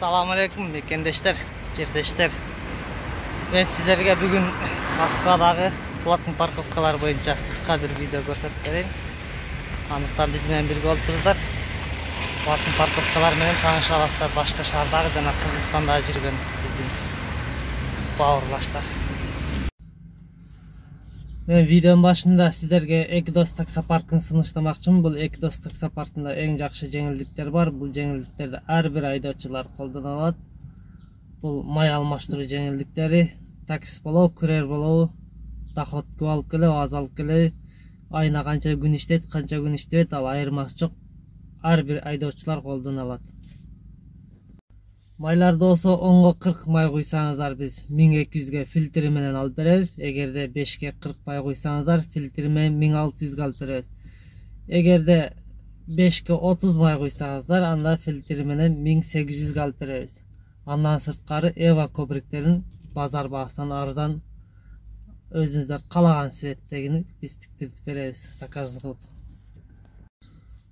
Assalamu alaikum mekendештер, жердештер. Мен сіздерге бүгін Москвадағы платный парковкалар бойынша қысқа бір видео көрсетіп берейін. Анықтан бізбен бірге болып тұрсыздар. Платный парковкалар менен таныша аласыздар. Башқа шаардағы жана Кыргызстанда жүрген биздин бауырлаштар. Мен видеонун башында сіздерге Экидос таксопаркын сунуштамакчымын. Бул Экидос таксопаркында эң жакшы жеңилдиктер бар. Бул жеңилдиктерди ар бир айдоочулар колдоно алат. Бул май алмаштыруу жеңилдиктери, такси болобу, күрер болобу, доходку алып келеби, аз алып келеби, айына канча күн иштейт, канча күн иштебейт, ал айырмасы жок. Ар бир айдоочулар колдоно алат. Майларды болсо 10-го 40 май куйсаңыздар биз 1200-ге фильтри менен алып беребиз. Эгерде 5-ге 40 май куйсаңыздар фильтри менен 1600-ге алып беребиз. Эгерде 5-ге 30 май куйсаңыздар анда фильтри менен 1800-ге алып беребиз. Андан сырткары Эва көбүрөктерин базар баасынан арзан өзүңүздөр каалаган светтегини биз тиктирип беребиз, заказ кылып.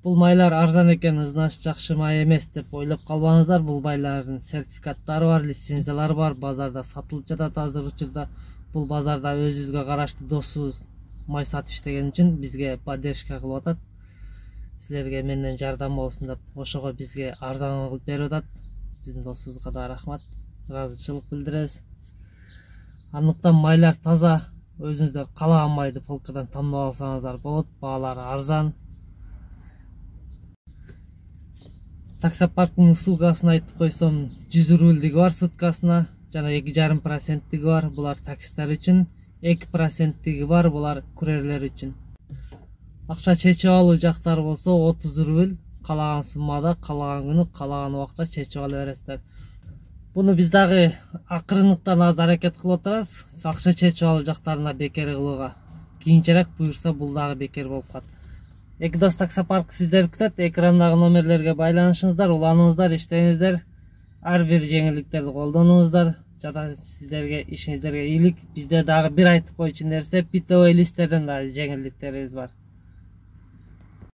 Бул майлар арзан экен, ызнач жакшы май эмес деп ойлоп калбаңыздар. Бул майлардын сертификаттары бар, лицензиялары бар, базарда сатылып жатат азыр учурда. Бул базарда өзүбүзгө караштуу досубуз май сатып иштеген үчүн бизге поддержка кылып атат. Силерге менден жардам болсун деп ошого бизге арзан кылып берип атат. Биздин досубузга да рахмат, ыраазычылык билдиребиз. Андыктан майлар таза, өзүңүздөр каалаган майды полкадан тандап алсаңыздар болот, баалары арзан. Таксопарктын услугасын айтып койсом, 100 рубльдиги бар суткасына, жана 2,5%-тиги бар, булар таксисттер үчүн, 2%-тиги бар, булар курьерлер үчүн. Акча чечип алуу жактары болсо 30 рубль, каалаган суммада, каалаган күнү, каалаган убакта чечип ала бересиздер. Буну биз дагы акырыныктан аз аракет кылып отурабыз, акча чечип алуу жактарына бекер кылууга. Кийинчерээк буюрса бул дагы бекер болуп калат. Экидос таксопарк сиздерди күтөт. Экрандагы номерлерге байланышыңыздар, уланыңыздар, иштеңиздер. Ар бир жеңилдиктерди колдонуңуздар. Жада сиздерге ишиңиздерге ийгилик. Бизде дагы бир айтып койчу нерсе, питовый листтерден дагы жеңилдиктерибиз бар.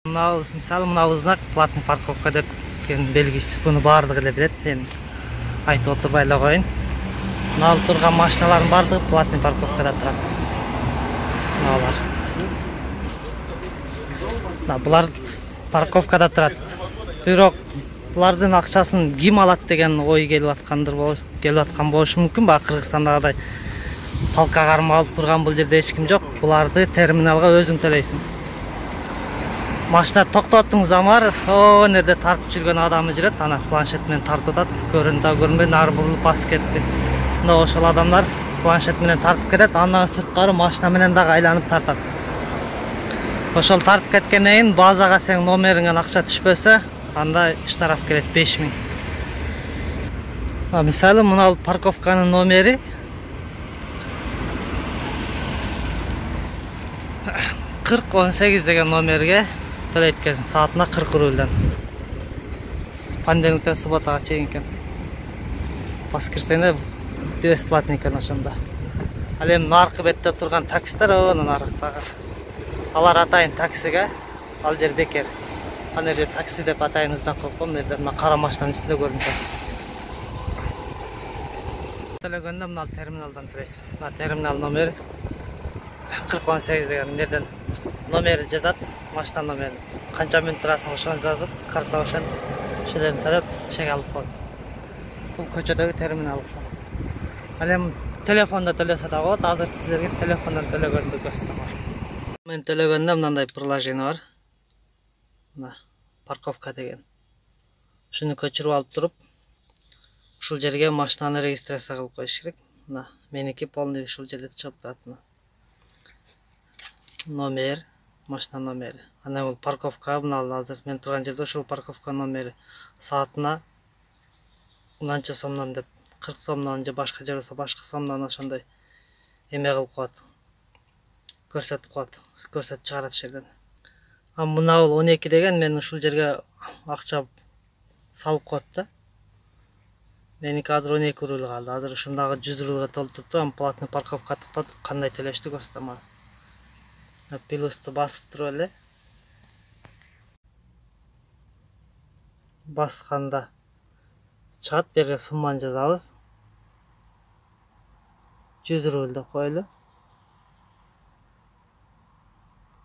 Мынабыз мисалы мынабыз знак платный парковка деп белгисиз. Буну баардыгы эле билет. Мен айтып отурбай эле коеюн. Мына турган машиналардын баардыгы платный парковкада турат. Мыналар. Булар парковкада турат. Бирок булардын акчасын ким алат деген ой келип аткан болушу мүмкүн. Бак Кыргызстандагыдай палка кармап алып турган бул жерде эч ким жок. Буларды терминалга өзүң төлөйсүң. Машина токтоттуңуз амар, о нерде тартып жүргөн адамы жүрөт, ана планшет менен тартып атат. Көрүндө көрүнбөй нары бурулуп басып кетти. Мына ошол адамдар планшет менен тартып кетет, андан сырткары машина менен дагы айланып тартат. Ошол тартып кеткенден кийин базага сен номериңен акча түшпөсө, анда штраф келет 5000. Мисалы мына парковканын номери 4018 деген номерге төлөйт экенсиң, саатына 40 рубльден. Понедельниктен субботага чейин экен. Бас кирсең бесплатный экен ошондо. Ал эми наркы бетте турган такситтер онун аркагы. Алар атайын таксиге, ал жер бекер. Ана жерде такси деп атайыңыздан корком, мына кара машинанын үстүндө көрүнөт. Төлөгөндө мына терминалдан төлөйсүң. Мына терминал номери 4018 деген нерден номери жазат, машина номери. Канча мүнөт турасың ошону жазып, карта ошондон төлөп, чек алып коет. Бул көчөдөгү терминал. Ал эми телефондо төлөсө да болот. Азыр сиздерге телефондон төлөгөндү көрсөтөм. Мен төлөгөндө мындай приложение бар. Мына парковка деген. Ушуну көчүрүп алып туруп, ушул жерге машинаны регистрация кылып коюш керек. Мына меники полный ушул жерде чыгып турат. Номер, машина номери. Ана бул парковка, мына азыр мен турган жерде ушул парковка номери. Саатына мынанча сомдон деп 40 сомдон же башка жер болсо башка сомдон ошондой эме кылып коет. Көрсөтүп коет, көрсөтүп чыгарат ошол жерден. Мына бул 12 деген мен ушул жерге акча салып коет да. Меники азыр 12 рубль калды. Азыр ушундагы 100 рубльга толтуруп турам, платный парковка токтоп, кандай төлөштү көрсөтөм азыр. Плюсту басып туруп эле. Басканда чыгат. Берге сумманы жазабыз. 100 рубль деп коелу.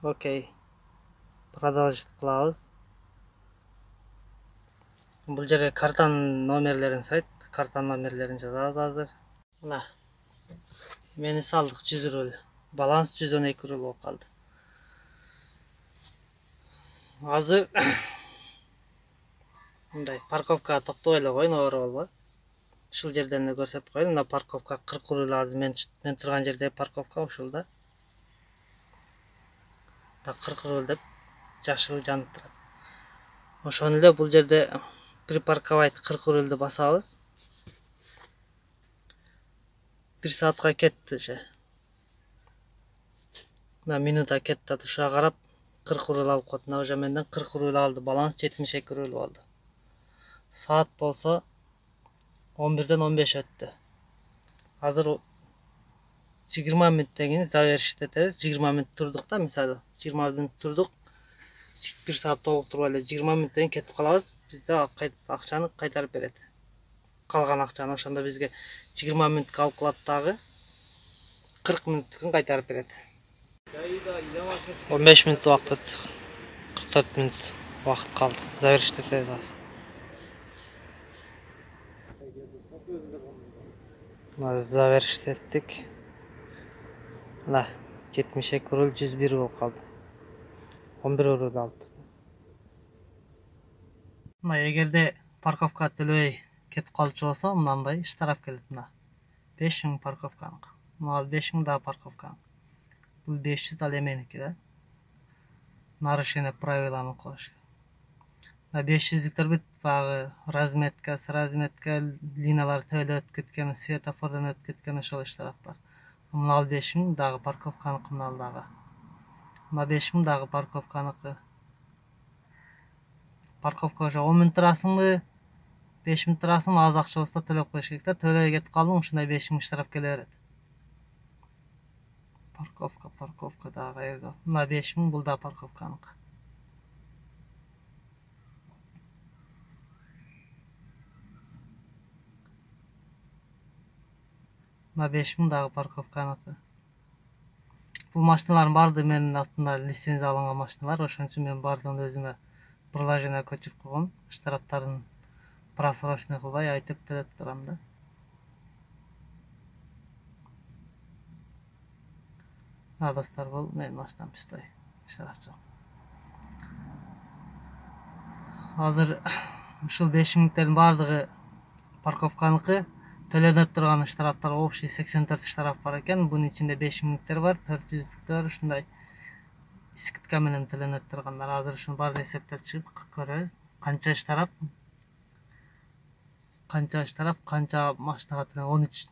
Окей. Продолжить кылабыз. Бул жерге картанын номерлерин сурайт. Картанын номерлерин жазабыз азыр. Мына. Мени салдык 100 рубль. Баланс 112 рубль болуп калды. Азыр мындай парковкага токтоп эле коеюн, оор болбой. Ушул жерден эле көрсөтүп коеюн. Мына парковка 40 рубль. Азыр мен турган жерде парковка ушул да. 40 рубль деп жашыл жанып турат. Ошону эле бул жерде припарковать 40 рубльди басабыз. 1 саатка кетти же. Мына минута кетти. Ушуга карап 40 рубль алып койду. Мына уже менден 40 рубль алды. Баланс 72 рубль болду. Saat болсо 11-ден 15 өттү. Азыр 20 мүнөттөн кийин завершить этебиз. 20 мүнөт турдук да, мисалы 20 мүнөт турдук. 1 саат толуктуруп эле 20 мүнөттөн кийин кетип калабыз. Бизде акчаны кайтарып берет. Калган акчаны ошондо бизге 20 мүнөткө алып калат дагы 40 мүнөттүкүн кайтарып берет. 15 мүнөт убакыт өттү. 44 мүнөт убакыт калды. Завершить этебиз. Завершить еттик. Мына 72 рубль 101 болуп калды. 11 рубль алды. Мына эгерде парковка төлөбөй кетип калчу болсо, мындай штраф келет. Мына 5000 парковканык. Мына 5000 да парковканык. Бул 500 ал эменики да. Нарушение правиланы коюш. На 500-ликтер бит багы разметка, разметка, линиялар төлөп өтүп кеткен, светофордон өтүп кеткен ошол штрафтар. Мына 5000 дагы парковканык, мына дагы. Мына 5000 дагы парковканык. Парковка ошо 10 мүнөт турасыңбы, 5 мүнөт турасыңбы, аз акча болсо төлөп коюш керек да. Төлөбөй кетип калдың, ушундай 5000 штраф келе берет. Парковка дагы кайерде? Мына 5000 бул да парковканык. Мына 5000 дагы парковканык. Бул машиналардын баардыгы менин атымда лицензия алынган машиналар, ошон үчүн мен баардыгын өзүмө приложение көчүрүп койгом. Штрафтарын просрочный кылбай айтып төлөп турам да. Достар, бул менин машинам пустой. Штраф жок. Азыр ушул 5000-дин баардыгы парковканыкы. Төлөнөп турган штрафтар общий 84 штраф бар экен. Бунун ичинде 5000-диктер бар, 400-диктер, ушундай скидка менен төлөнөп тургандар. Азыр ушуну баарын эсептеп чыгып көрөбүз. Канча штраф, канча машинага төлөнөт, 13.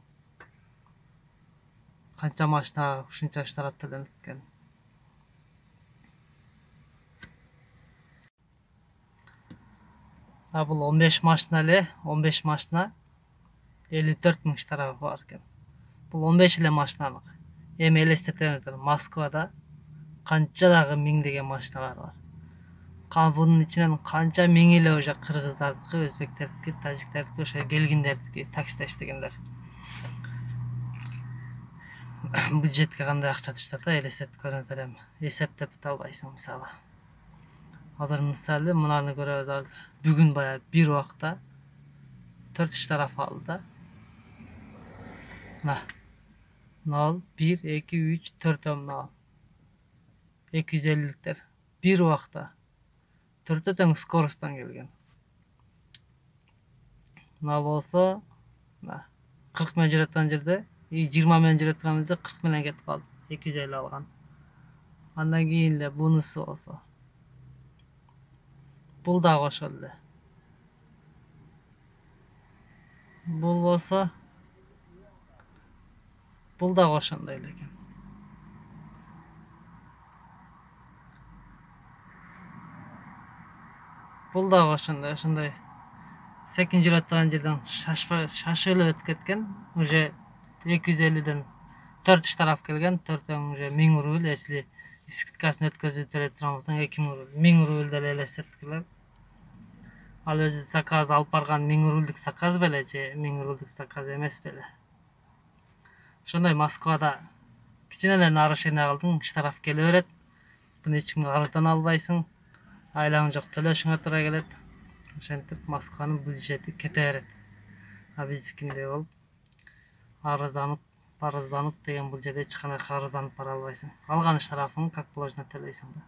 Канча машинага ушунча штраф төлөнөт экен. Бул 15 машина эле, 15 машина 54 000 штраф бар экен. Бул 15 эле машинанык. Эми элестетиңиздер, Москвада канча дагы миңдеген машиналар бар. Bunun içinden kança mingile уже кыргыздардыкы, өзбектердики, тажиктердики, ошо келгиндердики, таксидештегендер. Бюджетке кандай акча түштү да, элестетип көрүңүздөр эми. Эсептеп бите албайсың мисалы. Азыр мисалы мынаны көрөбүз азыр. Бүгүн бая бир убакта 4 штраф алды да. Мына 0, 1, 2, 3, 4 0. 250-ликтер. Bir убакта. 4 тең скоросттан келген. Мына болсо, 40 менен жүрөт турган жерде, 20 менен жүрөт турган жерде 40 менен кетип калды. 250 алган. Андан кийин эле бунусу болсо. Бул дагы ошол эле. Бул болсо, бул дагы ошондой эле экен. Бул дагы ошондой. Секин жүрөт турган жерден шашып эле өтүп кеткен. Уже 250ден 4 штраф келген. 4 уже 1000 рубль, если скидкасын өткөзүп төлөп турган болсоң 2000 рубль. 1000 рубль деле элестеттик эле. Ал өзү заказ алып барган 1000 рубльдүк заказ беле же 1000 рубльдүк заказ эмес беле. Ошондой Москвада кичинеле нарушение кылдың, штраф келе берет. Буну эч кимге арыздан албайсың. Айлаң жок, төлөшүңө туура келет. Ошентип Москванын бюджети кете берет. А биздикиндей болуп арызданып деген бул жерде эч кандай арызданып бара албайсың. Алган штрафыңды как положено төлөйсүң да.